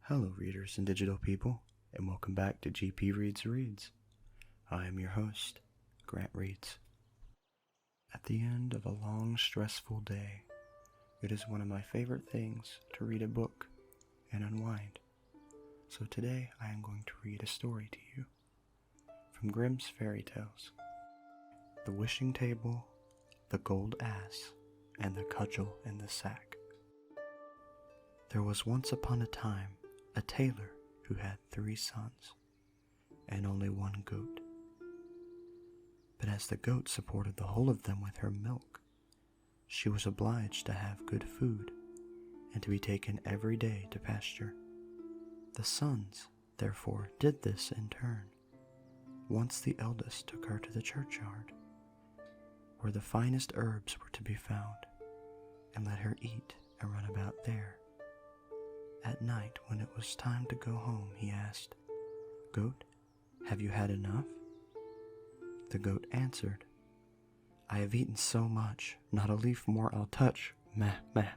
Hello readers and digital people, and welcome back to gpreeds Reads. I am your host, Grant Reads. At the end of a long, stressful day, it is one of my favorite things to read a book and unwind. So today I am going to read a story to you from Grimm's Fairy Tales. The Wishing Table, the Gold Ass, and the Cudgel in the Sack. There was once upon a time a tailor who had 3 sons and only 1 goat. But as the goat supported the whole of them with her milk, she was obliged to have good food and to be taken every day to pasture. The sons, therefore, did this in turn. Once the eldest took her to the churchyard, where the finest herbs were to be found, and let her eat and run about there. At night, when it was time to go home, he asked, "Goat, have you had enough?" The goat answered, "I have eaten so much, not a leaf more I'll touch, meh, meh."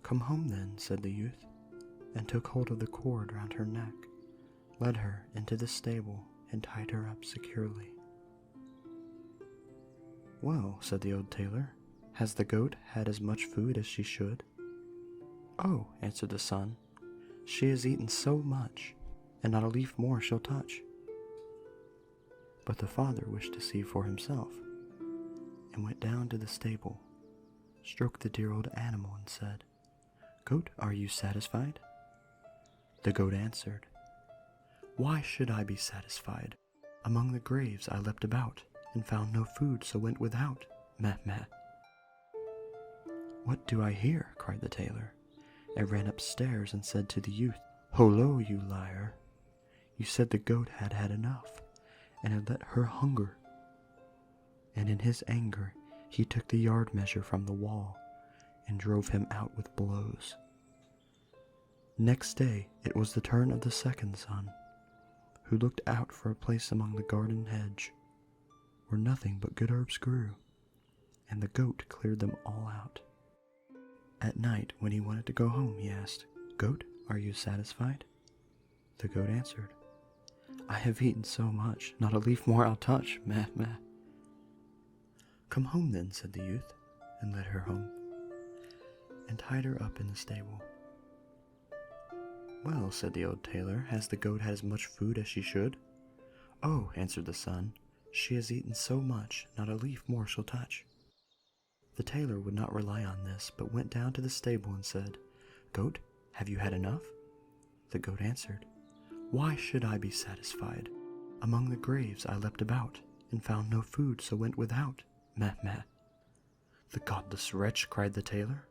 "Come home then," said the youth, and took hold of the cord round her neck, led her into the stable, and tied her up securely. "Well," said the old tailor, "has the goat had as much food as she should?" "Oh," answered the son, "she has eaten so much, and not a leaf more she'll touch." But the father wished to see for himself, and went down to the stable, stroked the dear old animal, and said, "Goat, are you satisfied?" The goat answered, "Why should I be satisfied? Among the graves I leapt about, and found no food, so went without, meh, meh." "What do I hear?" cried the tailor, and ran upstairs and said to the youth, "Hollo, you liar! You said the goat had had enough, and had let her hunger." And in his anger he took the yard measure from the wall, and drove him out with blows. Next day it was the turn of the second son, who looked out for a place among the garden hedge, where nothing but good herbs grew, and the goat cleared them all out. At night, when he wanted to go home, he asked, "Goat, are you satisfied?" The goat answered, "I have eaten so much, not a leaf more I'll touch, meh, meh." "Come home then," said the youth, and led her home, and tied her up in the stable. "Well," said the old tailor, "has the goat had as much food as she should?" "Oh," answered the son, "she has eaten so much, not a leaf more she'll touch." The tailor would not rely on this, but went down to the stable and said, "Goat, have you had enough?" The goat answered, "Why should I be satisfied? Among the graves I leapt about, and found no food, so went without, meh, meh." "The godless wretch," cried the tailor,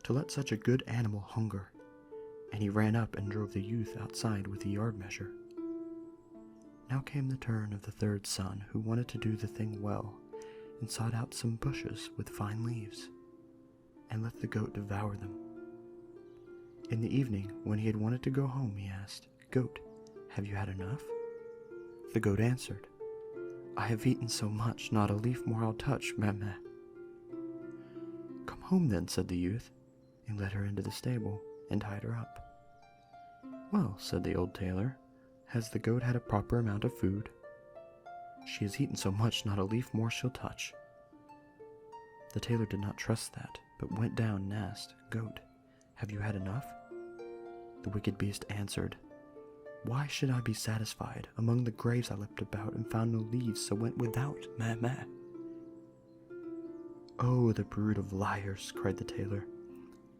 "to let such a good animal hunger," and he ran up and drove the youth outside with the yard measure. Now came the turn of the third son, who wanted to do the thing well, and sought out some bushes with fine leaves, and let the goat devour them. In the evening, when he had wanted to go home, he asked, "Goat, have you had enough?" The goat answered, "I have eaten so much, not a leaf more I'll touch, meh, meh." "Come home then," said the youth, and led her into the stable, and tied her up. "Well," said the old tailor, "has the goat had a proper amount of food?" "She has eaten so much, not a leaf more she'll touch." The tailor did not trust that, but went down and asked, "Goat, have you had enough?" The wicked beast answered, "Why should I be satisfied? Among the graves I leapt about, and found no leaves, so went without, meh, meh." "Oh, the brood of liars!" cried the tailor,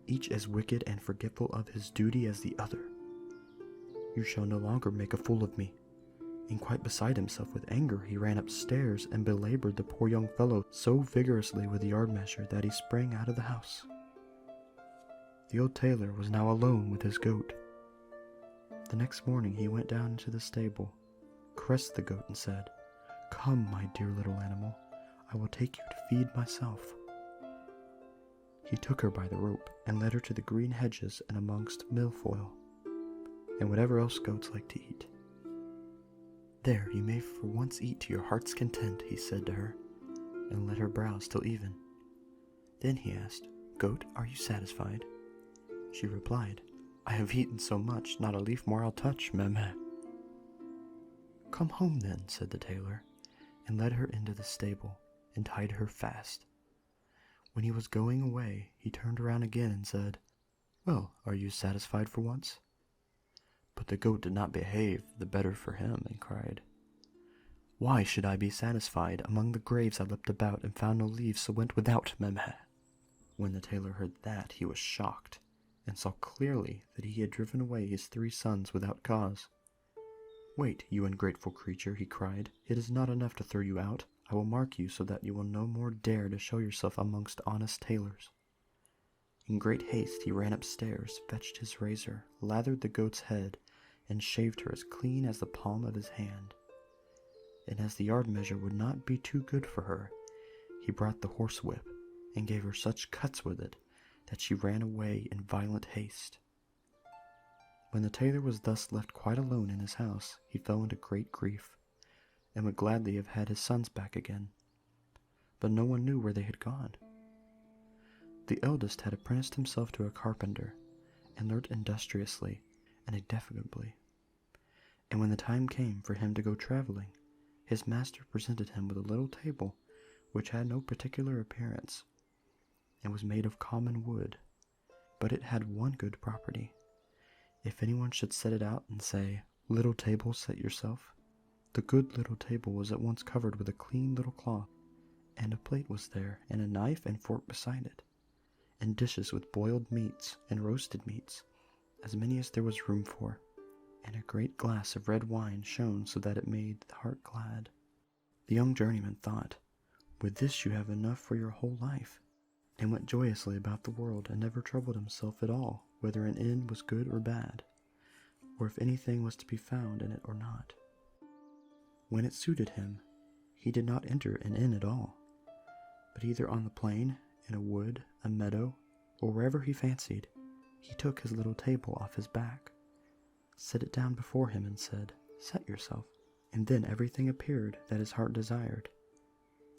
"each as wicked and forgetful of his duty as the other. You shall no longer make a fool of me." And quite beside himself with anger, he ran upstairs and belabored the poor young fellow so vigorously with the yard measure that he sprang out of the house. The old tailor was now alone with his goat. The next morning he went down into the stable, caressed the goat, and said, "Come, my dear little animal, I will take you to feed myself." He took her by the rope and led her to the green hedges and amongst milfoil, and whatever else goats like to eat. "There, you may for once eat to your heart's content," he said to her, and let her browse till even. Then he asked, "Goat, are you satisfied?" She replied, I have eaten so much, not a leaf more I'll touch, meme." "Come home then," said the tailor, and led her into the stable, and tied her fast. When he was going away, he turned around again and said, "Well, are you satisfied for once?" But the goat did not behave the better for him, and cried, "Why should I be satisfied? Among the graves I leapt about, and found no leaves, so went without, meme." When the tailor heard that, he was shocked, and saw clearly that he had driven away his 3 sons without cause. "Wait, you ungrateful creature," he cried. "It is not enough to throw you out. I will mark you so that you will no more dare to show yourself amongst honest tailors." In great haste he ran upstairs, fetched his razor, lathered the goat's head, and shaved her as clean as the palm of his hand. And as the yard measure would not be too good for her, he brought the horsewhip, and gave her such cuts with it that she ran away in violent haste. When the tailor was thus left quite alone in his house, he fell into great grief, and would gladly have had his sons back again. But no one knew where they had gone. The eldest had apprenticed himself to a carpenter, and learnt industriously and indefatigably. And when the time came for him to go travelling, his master presented him with a little table which had no particular appearance, and was made of common wood, but it had one good property. If anyone should set it out and say, "Little table, set yourself," the good little table was at once covered with a clean little cloth, and a plate was there, and a knife and fork beside it, and dishes with boiled meats and roasted meats, as many as there was room for, and a great glass of red wine shone so that it made the heart glad. The young journeyman thought, "With this you have enough for your whole life," and went joyously about the world, and never troubled himself at all whether an inn was good or bad, or if anything was to be found in it or not. When it suited him, he did not enter an inn at all, but either on the plain, in a wood, a meadow, or wherever he fancied, he took his little table off his back, set it down before him, and said, "Set yourself," and then everything appeared that his heart desired.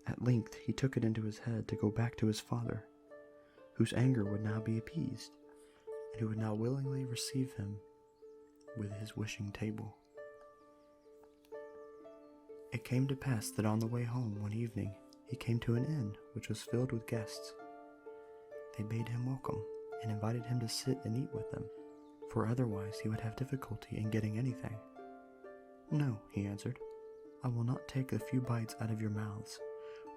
At length he took it into his head to go back to his father, whose anger would now be appeased, and who would now willingly receive him with his wishing table. It came to pass that on the way home one evening he came to an inn which was filled with guests. They bade him welcome, and invited him to sit and eat with them, for otherwise he would have difficulty in getting anything. "No," he answered, "I will not take a few bites out of your mouths.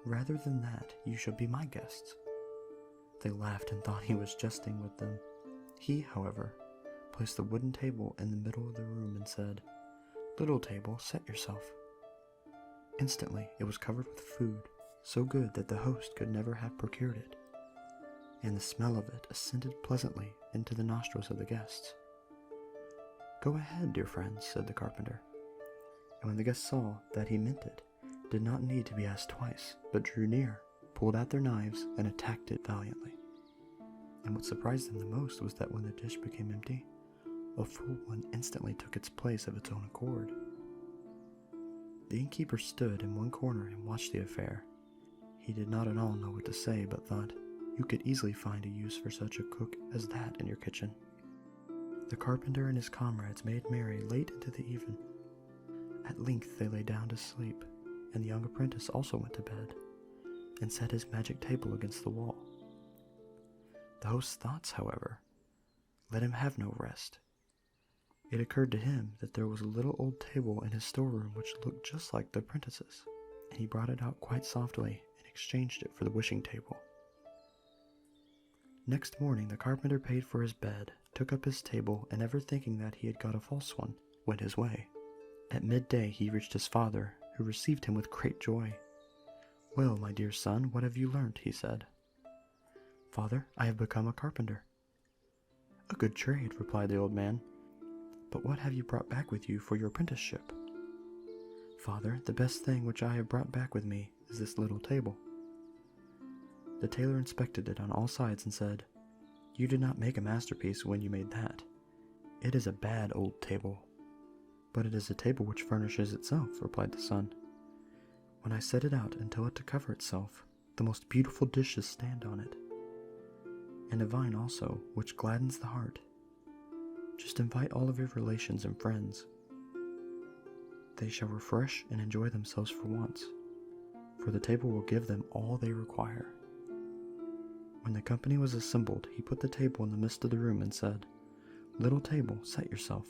Rather than that, you shall be my guests." They laughed and thought he was jesting with them. He, however, placed the wooden table in the middle of the room and said, "Little table, set yourself." Instantly it was covered with food, so good that the host could never have procured it, and the smell of it ascended pleasantly into the nostrils of the guests. "Go ahead, dear friends," said the carpenter, and when the guests saw that he meant it, did not need to be asked twice, but drew near, pulled out their knives, and attacked it valiantly. And what surprised them the most was that when the dish became empty, a full one instantly took its place of its own accord. The innkeeper stood in one corner and watched the affair. He did not at all know what to say, but thought, "You could easily find a use for such a cook as that in your kitchen." The carpenter and his comrades made merry late into the even. At length they lay down to sleep, and the young apprentice also went to bed, and set his magic table against the wall. The host's thoughts, however, let him have no rest. It occurred to him that there was a little old table in his storeroom which looked just like the apprentice's, and he brought it out quite softly and exchanged it for the wishing table. Next morning the carpenter paid for his bed, took up his table, and never thinking that he had got a false one, went his way. At midday he reached his father, who received him with great joy. "Well, my dear son, what have you learnt?" he said. "Father, I have become a carpenter." "A good trade," replied the old man. "But what have you brought back with you for your apprenticeship?" "Father, the best thing which I have brought back with me is this little table." The tailor inspected it on all sides and said, "You did not make a masterpiece when you made that. It is a bad old table." "But it is a table which furnishes itself," replied the son. "When I set it out and tell it to cover itself, the most beautiful dishes stand on it, and a vine also, which gladdens the heart. Just invite all of your relations and friends. They shall refresh and enjoy themselves for once, for the table will give them all they require." When the company was assembled, he put the table in the midst of the room and said, "Little table, set yourself."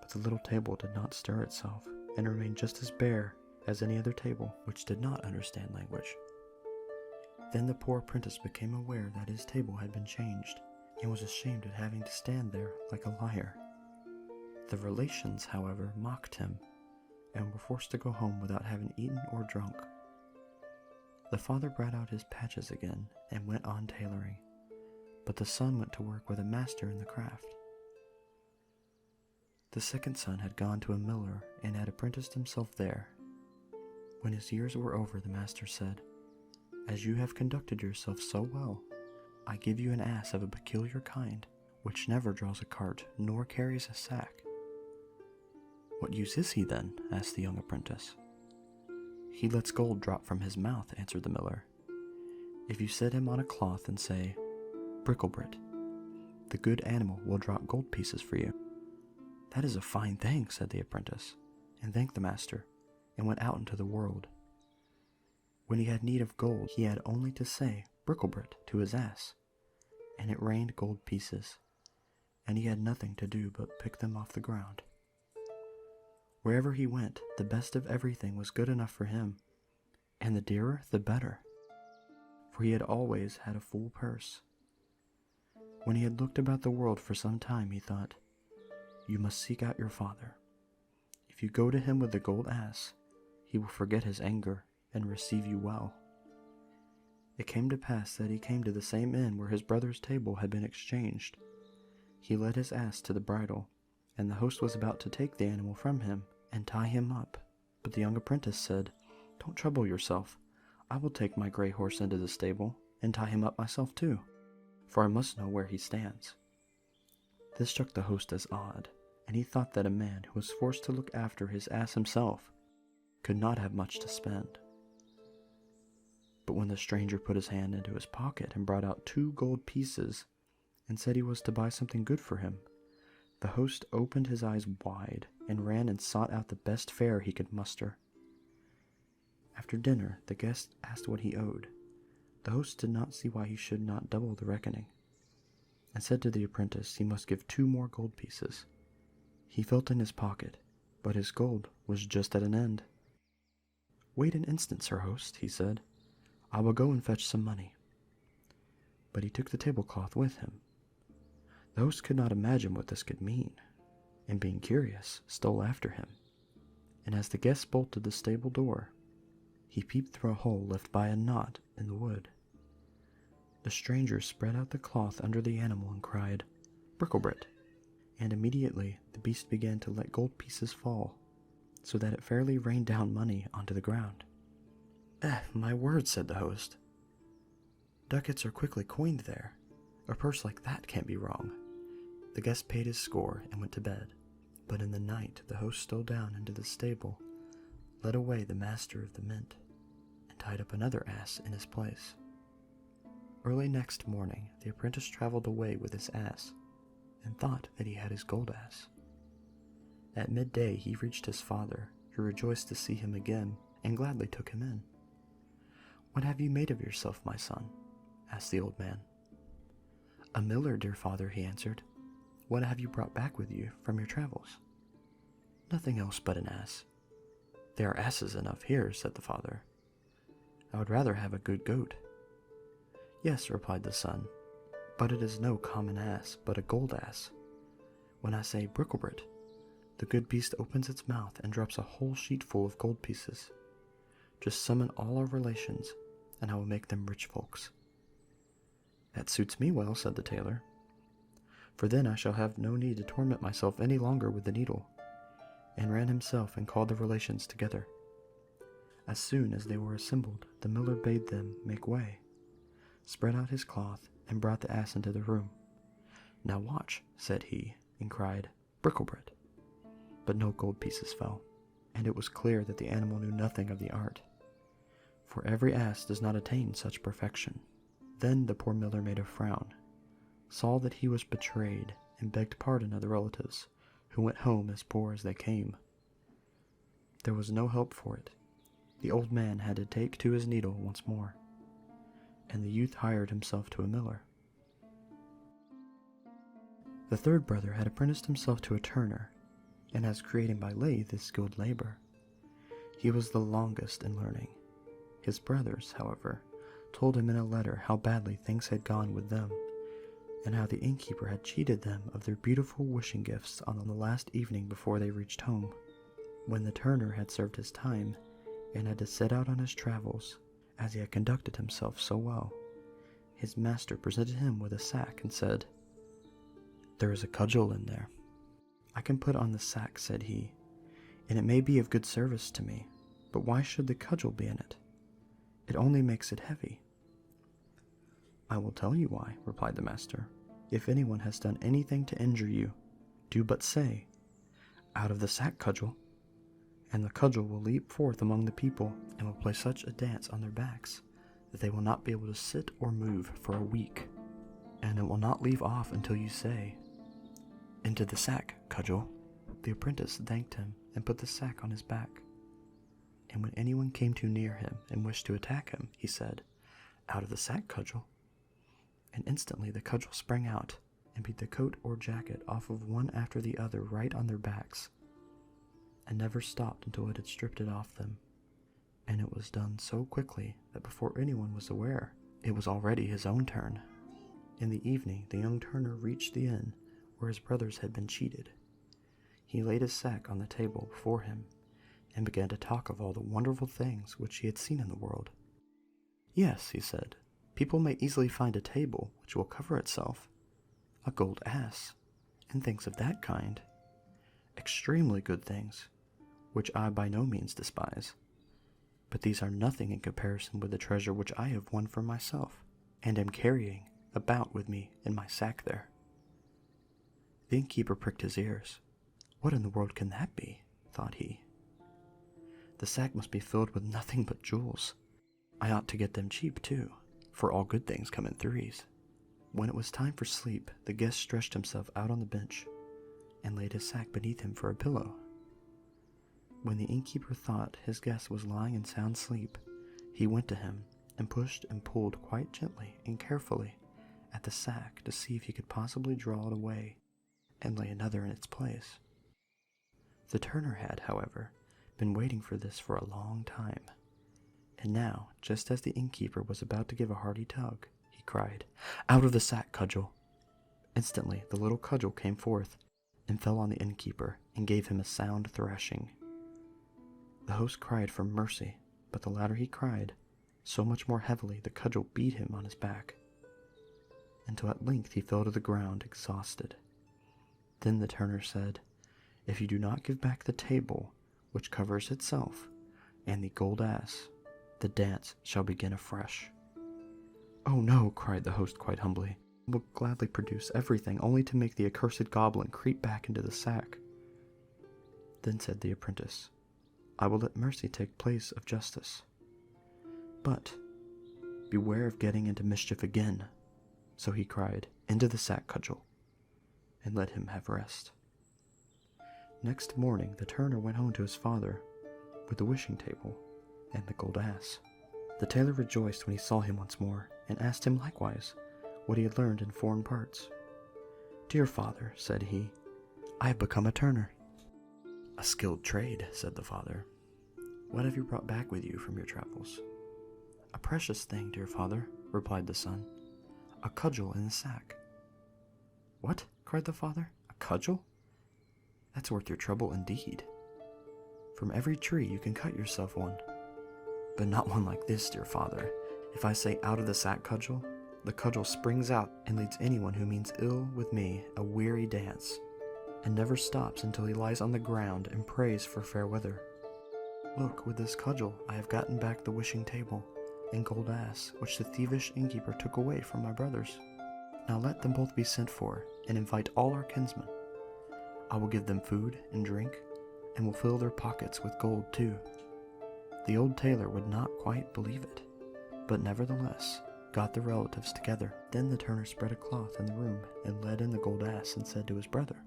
But the little table did not stir itself, and remained just as bare as any other table which did not understand language. Then the poor apprentice became aware that his table had been changed, and was ashamed at having to stand there like a liar. The relations, however, mocked him, and were forced to go home without having eaten or drunk. The father brought out his patches again, and went on tailoring, but the son went to work with a master in the craft. The second son had gone to a miller, and had apprenticed himself there. When his years were over, the master said, "As you have conducted yourself so well, I give you an ass of a peculiar kind, which never draws a cart, nor carries a sack." "What use is he then?" asked the young apprentice. "He lets gold drop from his mouth," answered the miller. "If you set him on a cloth and say, 'Bricklebrit,' the good animal will drop gold pieces for you." "That is a fine thing," said the apprentice, and thanked the master, and went out into the world. When he had need of gold, he had only to say "Bricklebrit" to his ass, and it rained gold pieces, and he had nothing to do but pick them off the ground. Wherever he went, the best of everything was good enough for him, and the dearer the better, for he had always had a full purse. When he had looked about the world for some time, he thought, "You must seek out your father. If you go to him with the gold ass, he will forget his anger and receive you well." It came to pass that he came to the same inn where his brother's table had been exchanged. He led his ass to the bridle, and the host was about to take the animal from him and tie him up, but the young apprentice said, "Don't trouble yourself. I will take my gray horse into the stable and tie him up myself too, for I must know where he stands." This struck the host as odd, and he thought that a man who was forced to look after his ass himself could not have much to spend. But when the stranger put his hand into his pocket and brought out 2 gold pieces and said he was to buy something good for him, the host opened his eyes wide and ran and sought out the best fare he could muster. After dinner, the guest asked what he owed. The host did not see why he should not double the reckoning, and said to the apprentice he must give 2 more gold pieces. He felt in his pocket, but his gold was just at an end. "Wait an instant, sir host," he said. "I will go and fetch some money." But he took the tablecloth with him. The host could not imagine what this could mean, and being curious, stole after him. And as the guest bolted the stable door, he peeped through a hole left by a knot in the wood. The stranger spread out the cloth under the animal and cried, "Bricklebrit," and immediately the beast began to let gold pieces fall, so that it fairly rained down money onto the ground. My word," said the host. "Ducats are quickly coined there. A purse like that can't be wrong." The guest paid his score and went to bed, but in the night the host stole down into the stable, led away the master of the mint, and tied up another ass in his place. Early next morning the apprentice traveled away with his ass, and thought that he had his gold ass. At midday he reached his father, who rejoiced to see him again, and gladly took him in. "What have you made of yourself, my son?" asked the old man. "A miller, dear father," he answered. "What have you brought back with you from your travels?" "Nothing else but an ass." "There are asses enough here," said the father. "I would rather have a good goat." "Yes," replied the son, "but it is no common ass, but a gold ass. When I say 'Bricklebrit,' the good beast opens its mouth and drops a whole sheet full of gold pieces. Just summon all our relations, and I will make them rich folks." "That suits me well," said the tailor, "for then I shall have no need to torment myself any longer with the needle," and ran himself and called the relations together. As soon as they were assembled, the miller bade them make way, spread out his cloth, and brought the ass into the room. "Now watch," said he, and cried, "Bricklebrit," but no gold pieces fell, and it was clear that the animal knew nothing of the art, for every ass does not attain such perfection. Then the poor miller made a frown, saw that he was betrayed, and begged pardon of the relatives, who went home as poor as they came. There was no help for it. The old man had to take to his needle once more, and the youth hired himself to a miller. The third brother had apprenticed himself to a turner, and as creating by lathe is skilled labor. He was the longest in learning. His brothers, however, told him in a letter how badly things had gone with them, and how the innkeeper had cheated them of their beautiful wishing gifts on the last evening before they reached home. When the turner had served his time, and had to set out on his travels, as he had conducted himself so well, his master presented him with a sack and said, "There is a cudgel in there. I can put on the sack," said he, "and it may be of good service to me, but why should the cudgel be in it? It only makes it heavy." "I will tell you why," replied the master. "If anyone has done anything to injure you, do but say, 'Out of the sack, Cudgel,' and the cudgel will leap forth among the people and will play such a dance on their backs that they will not be able to sit or move for a week, and it will not leave off until you say, 'Into the sack, Cudgel.'" The apprentice thanked him and put the sack on his back, and when anyone came too near him and wished to attack him, he said, "Out of the sack, Cudgel," and instantly the cudgel sprang out and beat the coat or jacket off of one after the other right on their backs, and never stopped until it had stripped it off them. And it was done so quickly that before anyone was aware, it was already his own turn. In the evening, the young turner reached the inn where his brothers had been cheated. He laid his sack on the table before him, and began to talk of all the wonderful things which he had seen in the world. "Yes," he said, "people may easily find a table which will cover itself, a gold ass, and things of that kind. Extremely good things, which I by no means despise. But these are nothing in comparison with the treasure which I have won for myself, and am carrying about with me in my sack there." The innkeeper pricked his ears. "What in the world can that be?" thought he. "The sack must be filled with nothing but jewels. I ought to get them cheap, too, for all good things come in threes." When it was time for sleep, the guest stretched himself out on the bench, and laid his sack beneath him for a pillow. When the innkeeper thought his guest was lying in sound sleep, he went to him, and pushed and pulled quite gently and carefully at the sack to see if he could possibly draw it away, and lay another in its place. The turner had, however, been waiting for this for a long time, and now, just as the innkeeper was about to give a hearty tug, he cried, "Out of the sack, Cudgel!" Instantly the little cudgel came forth, and fell on the innkeeper, and gave him a sound thrashing. The host cried for mercy, but the louder he cried, so much more heavily the cudgel beat him on his back, until at length he fell to the ground exhausted. Then the turner said, "If you do not give back the table, which covers itself, and the gold ass, the dance shall begin afresh." "Oh no," cried the host quite humbly, "I will gladly produce everything, only to make the accursed goblin creep back into the sack." Then said the apprentice, "I will let mercy take place of justice. But beware of getting into mischief again." So he cried, "Into the sack, Cudgel," and let him have rest. Next morning the turner went home to his father with the wishing table and the gold ass. The tailor rejoiced when he saw him once more, and asked him likewise what he had learned in foreign parts. "Dear father," said he, "I have become a turner." "A skilled trade," said the father. "What have you brought back with you from your travels?" "A precious thing, dear father," replied the son. "A cudgel in the sack." "What?" cried the father. "A cudgel? That's worth your trouble indeed. From every tree you can cut yourself one. But not one like this, dear father. If I say 'out of the sack, Cudgel,' the cudgel springs out and leads anyone who means ill with me a weary dance, and never stops until he lies on the ground and prays for fair weather. Look, with this cudgel I have gotten back the wishing table and gold ass which the thievish innkeeper took away from my brothers. Now let them both be sent for, and invite all our kinsmen. I will give them food and drink, and will fill their pockets with gold too." The old tailor would not quite believe it, but nevertheless got the relatives together. Then the turner spread a cloth in the room and led in the gold ass and said to his brother,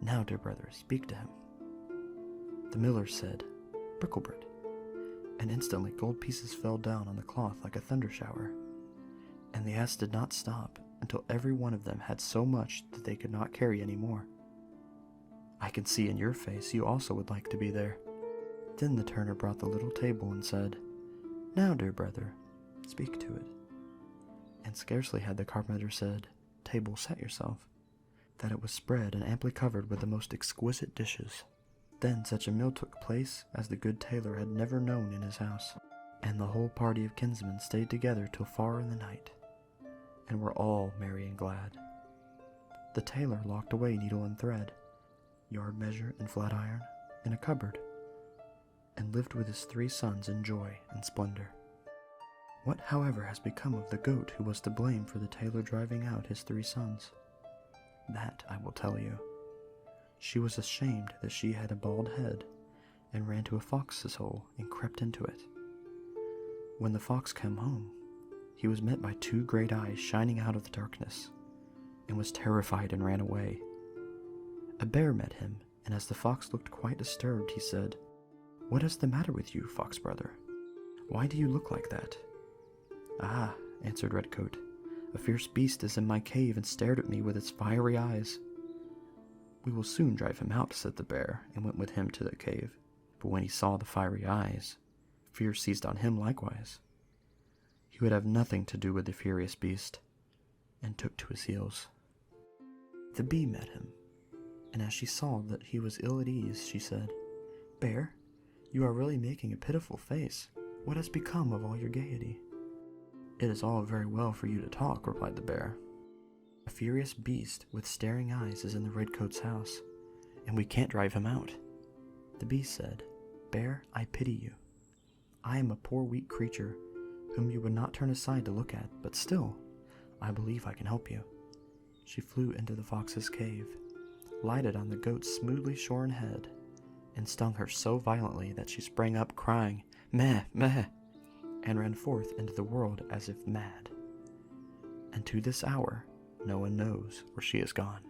"Now, dear brother, speak to him." The miller said, "Bricklebrit," and instantly gold pieces fell down on the cloth like a thunder shower. And the ass did not stop until every one of them had so much that they could not carry any more. I can see in your face you also would like to be there. Then the turner brought the little table and said, "Now, dear brother, speak to it." And scarcely had the carpenter said, "Table, set yourself," that it was spread and amply covered with the most exquisite dishes. Then such a meal took place as the good tailor had never known in his house, and the whole party of kinsmen stayed together till far in the night, and were all merry and glad. The tailor locked away needle and thread, yard measure and flat iron, in a cupboard, and lived with his 3 sons in joy and splendor. What, however, has become of the goat who was to blame for the tailor driving out his 3 sons? That I will tell you. She was ashamed that she had a bald head, and ran to a fox's hole and crept into it. When the fox came home, he was met by 2 great eyes shining out of the darkness, and was terrified and ran away. A bear met him, and as the fox looked quite disturbed, he said, "What is the matter with you, fox brother? Why do you look like that?" "Ah," answered Redcoat, "a fierce beast is in my cave and stared at me with its fiery eyes." "We will soon drive him out," said the bear, and went with him to the cave. But when he saw the fiery eyes, fear seized on him likewise. He would have nothing to do with the furious beast, and took to his heels. The bee met him, and as she saw that he was ill at ease, she said, "Bear, you are really making a pitiful face. What has become of all your gaiety?" "It is all very well for you to talk," replied the bear. "A furious beast with staring eyes is in the redcoat's house, and we can't drive him out." The bee said, "Bear, I pity you. I am a poor weak creature whom you would not turn aside to look at, but still, I believe I can help you." She flew into the fox's cave, lighted on the goat's smoothly shorn head, and stung her so violently that she sprang up crying, "Meh, meh," and ran forth into the world as if mad. And to this hour, no one knows where she is gone.